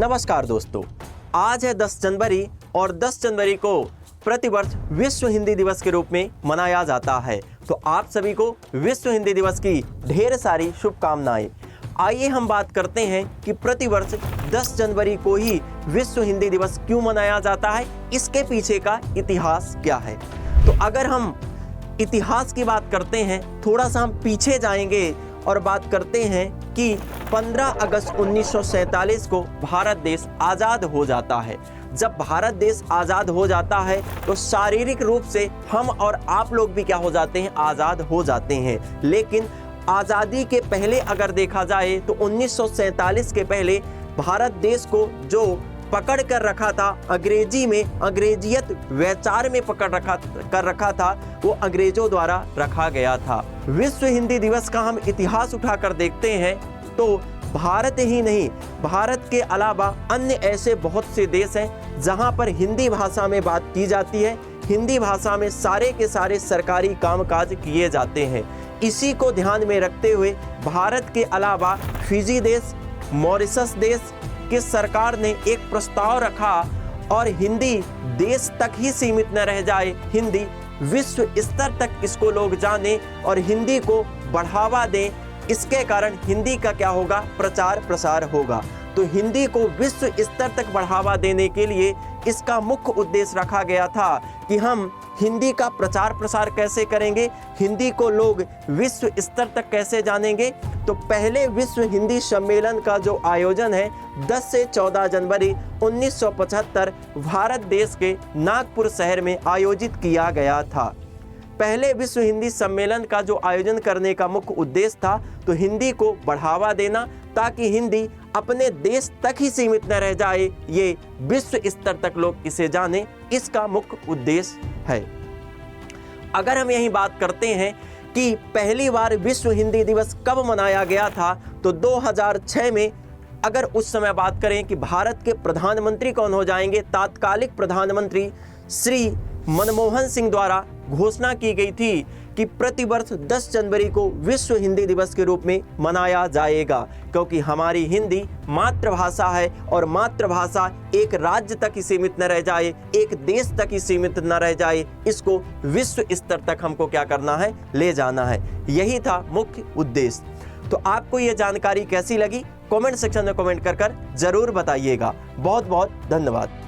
नमस्कार दोस्तों, आज है 10 जनवरी और 10 जनवरी को प्रतिवर्ष विश्व हिंदी दिवस के रूप में मनाया जाता है। तो आप सभी को विश्व हिंदी दिवस की ढेर सारी शुभकामनाएं। आइए हम बात करते हैं कि प्रतिवर्ष 10 जनवरी को ही विश्व हिंदी दिवस क्यों मनाया जाता है, इसके पीछे का इतिहास क्या है। तो अगर हम इतिहास की बात करते हैं, थोड़ा सा हम पीछे जाएंगे और बात करते हैं कि 15 अगस्त 1947 को भारत देश आज़ाद हो जाता है। जब भारत देश आज़ाद हो जाता है तो शारीरिक रूप से हम और आप लोग भी क्या हो जाते हैं, आज़ाद हो जाते हैं। लेकिन आज़ादी के पहले अगर देखा जाए तो 1947 के पहले भारत देश को जो पकड़ कर रखा था अंग्रेजी में, अंग्रेजियत वैचार में पकड़ रखा था, वो अंग्रेजों द्वारा रखा गया था। विश्व हिंदी दिवस का हम इतिहास उठाकर देखते हैं तो भारत ही नहीं, भारत के अलावा अन्य ऐसे बहुत से देश हैं जहां पर हिंदी भाषा में बात की जाती है। हिंदी भाषा में सारे के सारे सरकारी कामकाज किए जाते हैं। इसी को ध्यान में रखते हुए भारत के अलावा फिजी देश, मॉरिशस देश की सरकार ने एक प्रस्ताव रखा और हिंदी देश तक ही सीमित न रह जाए, हिंदी विश्व स्तर तक इसको लोग जाने और हिंदी को बढ़ावा दें। इसके कारण हिंदी का क्या होगा, प्रचार प्रसार होगा। तो हिंदी को विश्व स्तर तक बढ़ावा देने के लिए इसका मुख्य उद्देश्य रखा गया था कि हम हिंदी का प्रचार प्रसार कैसे करेंगे, हिंदी को लोग विश्व स्तर तक कैसे जानेंगे। तो पहले विश्व हिंदी सम्मेलन का जो आयोजन है 10 से 14 जनवरी 1975 भारत देश के नागपुर शहर में आयोजित किया गया था। पहले विश्व हिंदी सम्मेलन का जो आयोजन करने का मुख्य उद्देश्य था तो हिंदी को बढ़ावा देना, ताकि हिंदी अपने देश तक ही सीमित न रह जाए, ये विश्व स्तर तक लोग इसे जाने, इसका मुख्य उद्देश्य है। अगर हम यही बात करते हैं कि पहली बार विश्व हिंदी दिवस कब मनाया गया था तो 2006 में, अगर उस समय बात करें कि भारत के प्रधानमंत्री कौन हो जाएंगे, तात्कालिक प्रधानमंत्री श्री मनमोहन सिंह द्वारा घोषणा की गई थी कि प्रतिवर्ष 10 जनवरी को विश्व हिंदी दिवस के रूप में मनाया जाएगा, क्योंकि हमारी हिंदी मातृभाषा है और मातृभाषा एक राज्य तक ही सीमित न रह जाए, एक देश तक ही सीमित न रह जाए, इसको विश्व स्तर तक हमको क्या करना है, ले जाना है। यही था मुख्य उद्देश्य। तो आपको ये जानकारी कैसी लगी, कमेंट सेक्शन में कमेंट कर जरूर बताइएगा। बहुत बहुत धन्यवाद।